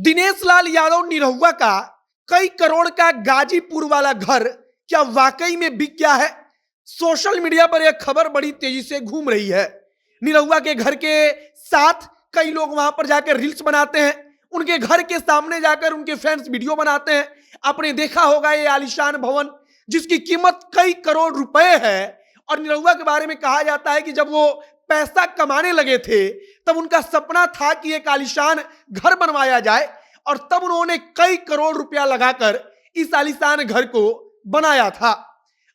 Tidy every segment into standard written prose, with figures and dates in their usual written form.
दिनेश लाल यादव निरहुआ का कई करोड़ का गाजीपुर वाला घर क्या वाकई में बिक गया है? सोशल मीडिया पर यह खबर बड़ी तेजी से घूम रही है। निरहुआ के घर के साथ कई लोग वहां पर जाकर रील्स बनाते हैं, उनके घर के सामने जाकर उनके फैंस वीडियो बनाते हैं। आपने देखा होगा ये आलीशान भवन जिसकी कीमत कई करोड़ रुपए है, और निरहुआ के बारे में कहा जाता है कि जब वो पैसा कमाने लगे थे तब उनका सपना था कि एक आलीशान घर बनवाया जाए, और तब उन्होंने कई करोड़ रुपया लगाकर इस आलीशान घर को बनाया था।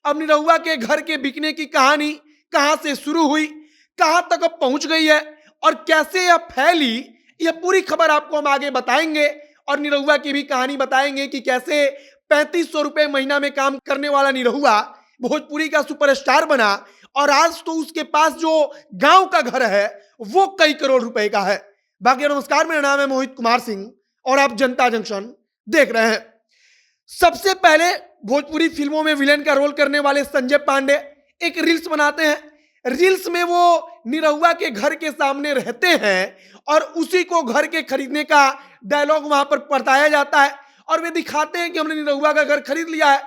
अब निरहुआ के घर के बिकने की कहानी कहां से शुरू हुई, कहां तक अब पहुंच गई है और कैसे यह फैली, यह पूरी खबर आपको हम आगे बताएंगे। और निरहुआ की भी कहानी बताएंगे कि कैसे 3500 रुपए महीना में काम करने वाला निरहुआ भोजपुरी का सुपरस्टार बना, और आज तो उसके पास जो गांव का घर है वो कई करोड़ रुपए का है। बाकी नमस्कार, मेरा नाम है मोहित कुमार सिंह और आप जनता जंक्शन देख रहे हैं। सबसे पहले भोजपुरी फिल्मों में विलेन का रोल करने वाले संजय पांडे एक रील्स बनाते हैं। रील्स में वो निरहुआ के घर के सामने रहते हैं और उसी को घर के खरीदने का डायलॉग वहां पर बताया जाता है, और वे दिखाते हैं कि हमने निरहुआ का घर खरीद लिया है।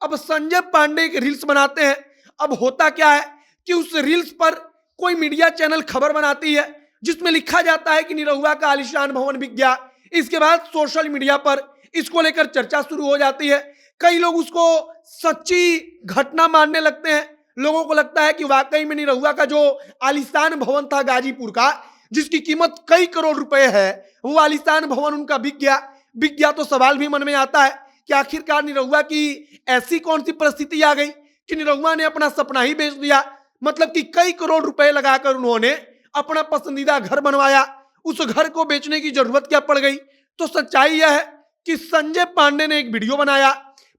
अब संजय पांडे एक रील्स बनाते हैं। अब होता क्या है कि उस रील्स पर कोई मीडिया चैनल खबर बनाती है जिसमें लिखा जाता है कि निरहुआ का आलीशान भवन बिक गया। इसके बाद सोशल मीडिया पर इसको लेकर चर्चा शुरू हो जाती है। कई लोग उसको सच्ची घटना मानने लगते हैं। लोगों को लगता है कि वाकई में निरहुआ का जो आलीशान भवन था गाजीपुर का, जिसकी कीमत कई करोड़ रुपए है, वो आलीशान भवन उनका बिक गया। तो सवाल भी मन में आता है कि आखिरकार निरहुआ की ऐसी कौन सी परिस्थिति आ गई कि निरहुआ ने अपना सपना ही बेच दिया। मतलब कि कई करोड़ रुपए लगाकर उन्होंने अपना पसंदीदा घर बनवाया, उस घर को बेचने की जरूरत क्या पड़ गई? तो सच्चाई यह है कि संजय पांडे ने एक वीडियो बनाया।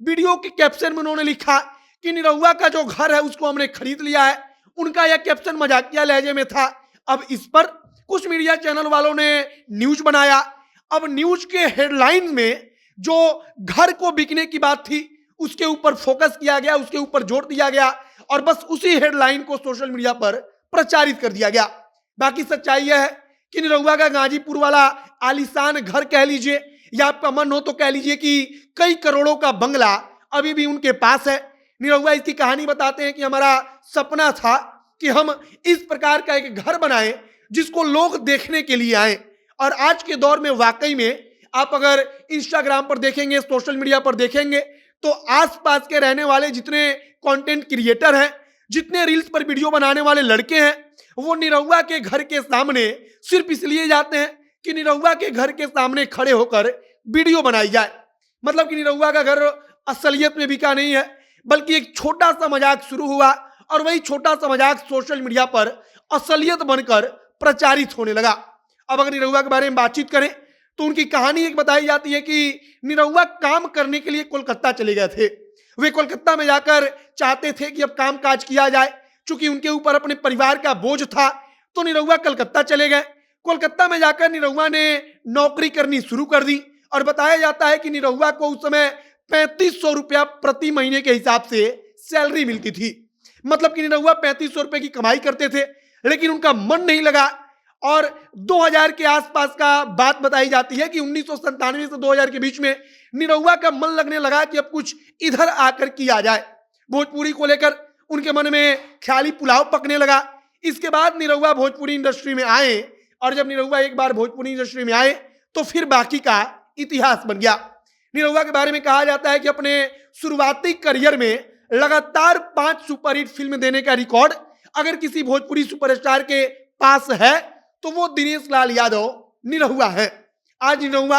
वीडियो के कैप्शन में उन्होंने लिखा कि निरहुआ का जो घर है उसको हमने खरीद लिया है। उनका यह कैप्शन मजाकिया लहजे में था। अब इस पर कुछ मीडिया चैनल वालों ने न्यूज बनाया। अब न्यूज के हेडलाइन में जो घर को बिकने की बात थी उसके ऊपर फोकस किया गया, उसके ऊपर जोर दिया गया, और बस उसी हेडलाइन को सोशल मीडिया पर प्रचारित कर दिया गया। बाकी सच्चाई यह है कि निरहुआ का गाजीपुर वाला आलीशान घर कह लीजिए, या आपका मन हो तो कह लीजिए कि कई करोड़ों का बंगला अभी भी उनके पास है। निरहुआ इसकी कहानी बताते हैं कि हमारा सपना था कि हम इस प्रकार का एक घर बनाएं जिसको लोग देखने के लिए आए। और आज के दौर में वाकई में आप अगर इंस्टाग्राम पर देखेंगे, सोशल मीडिया पर देखेंगे, तो आसपास के रहने वाले जितने कंटेंट क्रिएटर हैं, जितने रील्स पर वीडियो बनाने वाले लड़के हैं, वो निरहुआ के घर के सामने सिर्फ इसलिए जाते हैं कि निरहुआ के घर के सामने खड़े होकर वीडियो बनाई जाए। मतलब कि निरहुआ का घर असलियत में बिका नहीं है, बल्कि एक छोटा सा मजाक शुरू हुआ, और वही छोटा सा मजाक सोशल मीडिया पर असलियत बनकर प्रचारित होने लगा। अब अगर निरहुआ के बारे में बातचीत करें तो उनकी कहानी एक बताई जाती है कि निरहुआ काम करने के लिए कोलकाता चले गए थे। वे कोलकाता में जाकर चाहते थे कि अब काम काज किया जाए। चूंकि उनके ऊपर अपने परिवार का बोझ था तो निरहुआ कलकत्ता चले गए। कोलकाता में जाकर निरहुआ ने नौकरी करनी शुरू कर दी, और बताया जाता है कि निरहुआ को उस समय 3500 रुपया प्रति महीने के हिसाब से सैलरी मिलती थी। मतलब कि निरहुआ 3500 रुपए की कमाई करते थे, लेकिन उनका मन नहीं लगा, और 2000 के आसपास का बात बताई जाती है कि 1997 से 2000 के बीच में निरहुआ का मन लगने लगा कि अब कुछ इधर आकर किया जाए। भोजपुरी को लेकर उनके मन में ख्याली पुलाव पकने लगा। इसके बाद निरहुआ भोजपुरी इंडस्ट्री में आए, और जब निरहुआ एक बार भोजपुरी इंडस्ट्री में आए तो फिर बाकी का इतिहास बन गया। निरहुआ के बारे में कहा जाता है कि अपने शुरुआती करियर में लगातार 5 सुपरहिट फिल्म देने का रिकॉर्ड अगर किसी भोजपुरी सुपरस्टार के पास है तो वो दिनेश लाल यादव निरहुआ है। आज निरहुआ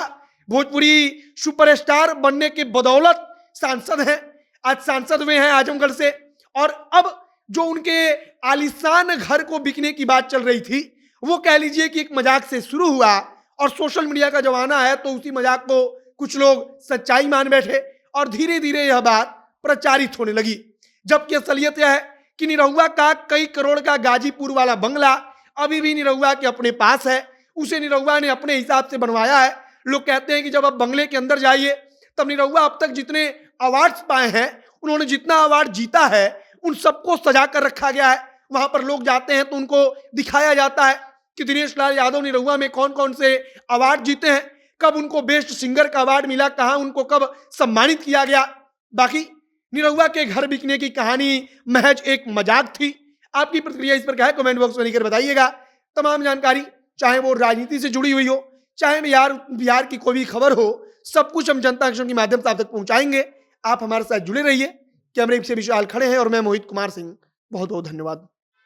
भोजपुरी सुपरस्टार बनने के बदौलत सांसद हैं। आज सांसद वे हैं आजमगढ़ से, और अब जो उनके आलीशान घर को बिकने की बात चल रही थी वो कह लीजिए कि एक मजाक से शुरू हुआ, और सोशल मीडिया का जमाना है तो उसी मजाक को कुछ लोग सच्चाई मान बैठे, और धीरे धीरे यह बात प्रचारित होने लगी। जबकि असलियत यह है कि निरहुआ का कई करोड़ का गाजीपुर वाला बंगला अभी भी निरहुआ के अपने पास है। उसे निरहुआ ने अपने हिसाब से बनवाया है। लोग कहते हैं कि जब आप बंगले के अंदर जाइए तब निरहुआ अब तक जितने अवार्ड्स पाए हैं, उन्होंने जितना अवार्ड जीता है, उन सबको सजा कर रखा गया है। वहां पर लोग जाते हैं तो उनको दिखाया जाता है कि दिनेश लाल यादव निरहुआ में कौन कौन से अवार्ड जीते हैं, कब उनको बेस्ट सिंगर का अवार्ड मिला, कहां उनको कब सम्मानित किया गया। बाकी निरहुआ के घर बिकने की कहानी महज एक मजाक थी। आपकी प्रतिक्रिया इस पर क्या है, कमेंट बॉक्स में लिखकर बताइएगा। तमाम जानकारी चाहे वो राजनीति से जुड़ी हुई हो, चाहे बिहार की कोई भी खबर हो, सब कुछ हम जनता एक्शन के माध्यम से आप तक पहुंचाएंगे। आप हमारे साथ जुड़े रहिए। कैमरे से विशाल खड़े हैं और मैं मोहित कुमार सिंह। बहुत बहुत धन्यवाद।